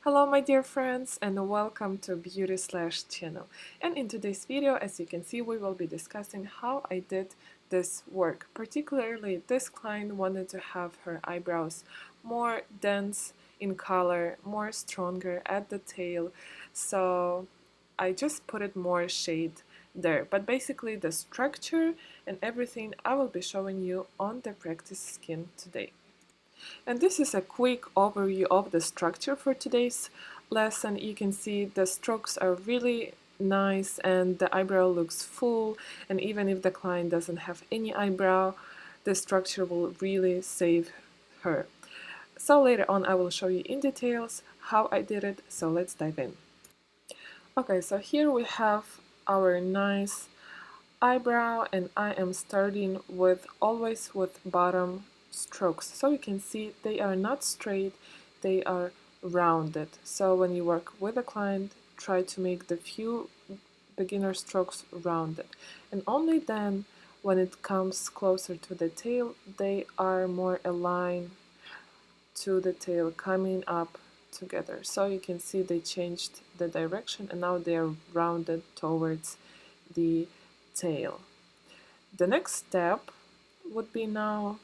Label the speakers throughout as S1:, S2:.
S1: Hello my dear friends and welcome to Beauty Slash channel. And in today's video, as you can see, we will be discussing how I did this work. Particularly this client wanted to have her eyebrows more dense in color, more stronger at the tail. So I just put it more shade there. But basically the structure and everything I will be showing you on the practice skin today. And this is a quick overview of the structure for today's lesson. You can see the strokes are really nice and the eyebrow looks full, and even if the client doesn't have any eyebrow, the structure will really save her. So later on I will show you in details how I did it, so let's dive in. Okay, so here we have our nice eyebrow, and I am starting with always with bottom strokes. So you can see they are not straight, they are rounded. So when you work with a client, try to make the few beginner strokes rounded, and only then when it comes closer to the tail they are more aligned to the tail, coming up together. So you can see they changed the direction and now they are rounded towards the tail. The next step would be now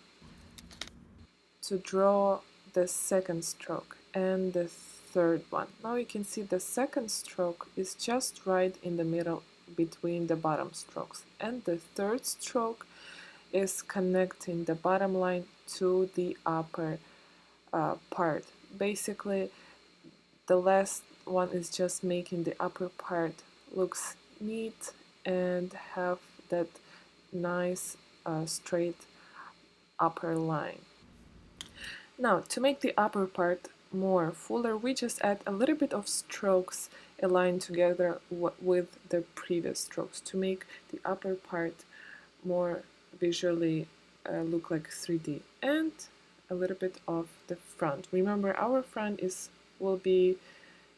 S1: to draw the second stroke and the third one. Now you can see the second stroke is just right in the middle between the bottom strokes, and the third stroke is connecting the bottom line to the upper part. Basically the last one is just making the upper part looks neat and have that nice straight upper line. Now to make the upper part more fuller, we just add a little bit of strokes aligned together with the previous strokes to make the upper part more visually look like 3D, and a little bit of the front. Remember, our front will be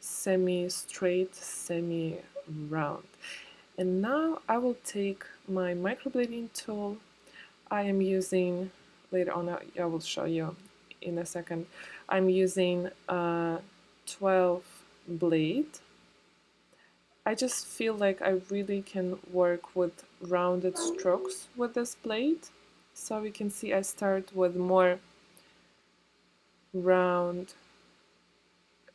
S1: semi-straight, semi-round. And now I will take my microblading tool. I am using, later on I will show you in a second, I'm using a 12 blade. I just feel like I really can work with rounded strokes with this blade. So we can see I start with more round.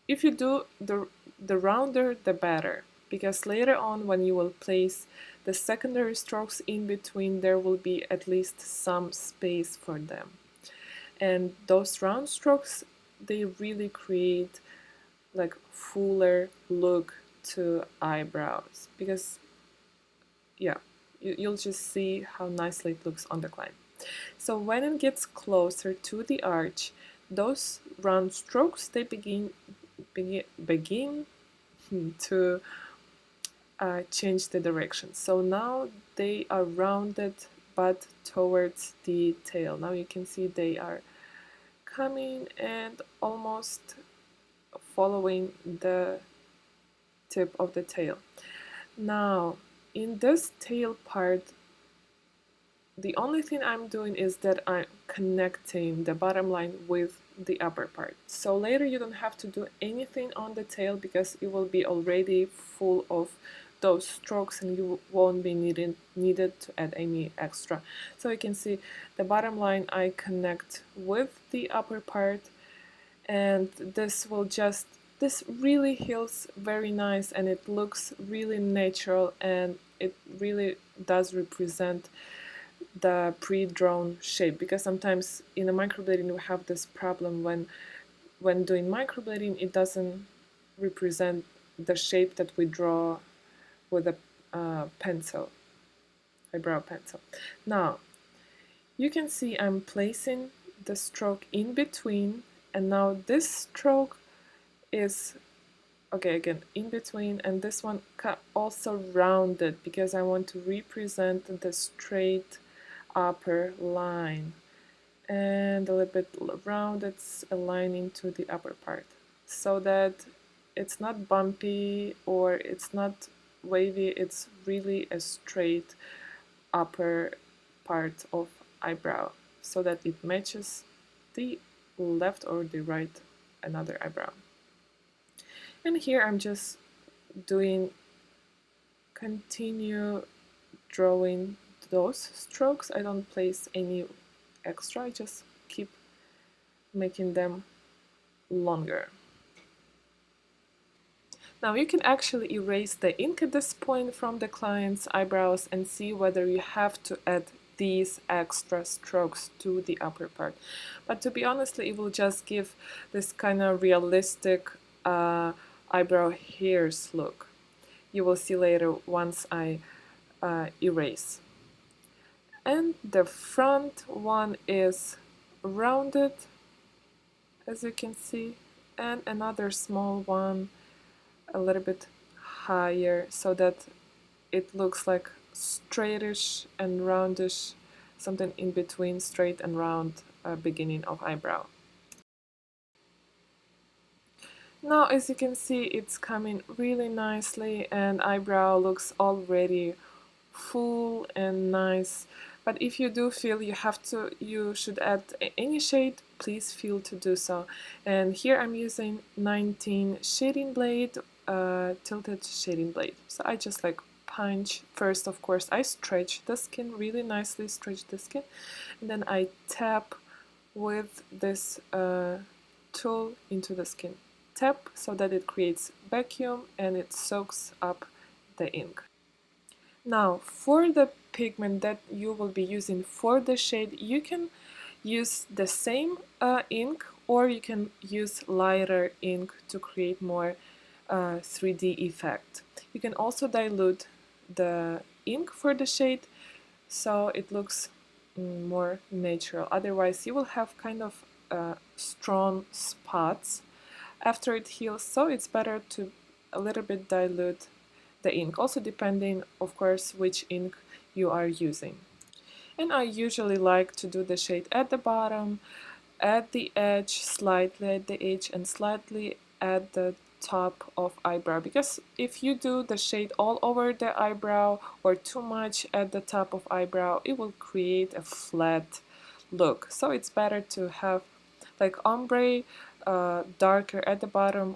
S1: If you do the rounder the better, because later on when you will place the secondary strokes in between, there will be at least some space for them. And those round strokes, they really create like fuller look to eyebrows, because yeah, you'll just see how nicely it looks on the client. So when it gets closer to the arch, those round strokes, they begin to change the direction. So now they are rounded but towards the tail. Now you can see they are coming and almost following the tip of the tail. Now in this tail part, the only thing I'm doing is that I'm connecting the bottom line with the upper part. So later you don't have to do anything on the tail because it will be already full of those strokes and you won't be needed to add any extra. So you can see the bottom line I connect with the upper part, and this really heals very nice and it looks really natural, and it really does represent the pre-drawn shape, because sometimes in a microblading we have this problem when doing microblading it doesn't represent the shape that we draw with a pencil, eyebrow pencil. Now you can see I'm placing the stroke in between, and now this stroke is okay again in between, and this one also rounded because I want to represent the straight upper line, and a little bit rounded, aligning to the upper part so that it's not bumpy or it's not wavy, it's really a straight upper part of eyebrow so that it matches the left or the right another eyebrow. And here I'm just doing, continue drawing those strokes. I don't place any extra, I just keep making them longer. Now you can actually erase the ink at this point from the client's eyebrows and see whether you have to add these extra strokes to the upper part. But to be honest, it will just give this kind of realistic eyebrow hairs look. You will see later once I erase. And the front one is rounded, as you can see, and another small one a little bit higher so that it looks like straightish and roundish, something in between straight and round beginning of eyebrow. Now as you can see, it's coming really nicely and eyebrow looks already full and nice. But if you do feel you should add any shade, please feel to do so. And here I'm using 19 shading blade, tilted shading blade. So I just like punch first. Of course I stretch the skin really nicely, stretch the skin, and then I tap with this tool into the skin. Tap so that it creates vacuum and it soaks up the ink. Now for the pigment that you will be using for the shade, you can use the same ink, or you can use lighter ink to create more 3D effect. You can also dilute the ink for the shade so it looks more natural. Otherwise you will have kind of strong spots after it heals, so it's better to a little bit dilute the ink, also depending of course which ink you are using. And I usually like to do the shade at the bottom, at the edge, slightly at the edge, and slightly at the top of eyebrow, because if you do the shade all over the eyebrow or too much at the top of eyebrow, it will create a flat look. So it's better to have like ombre, darker at the bottom,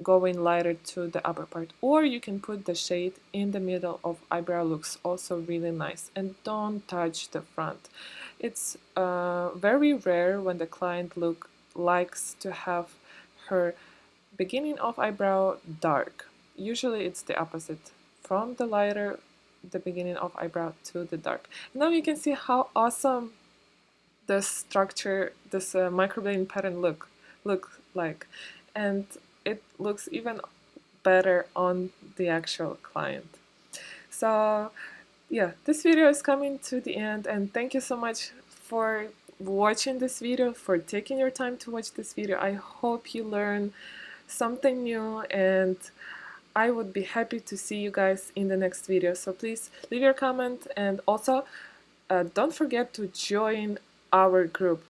S1: going lighter to the upper part, or you can put the shade in the middle of eyebrow, looks also really nice. And don't touch the front. It's very rare when the client likes to have her beginning of eyebrow dark. Usually it's the opposite, from the lighter the beginning of eyebrow to the dark. Now you can see how awesome the structure, this microblading pattern look like, and it looks even better on the actual client. So yeah, this video is coming to the end, and thank you so much for watching this video, for taking your time to watch this video. I hope you learn something new, and I would be happy to see you guys in the next video. So please leave your comment, and also don't forget to join our group.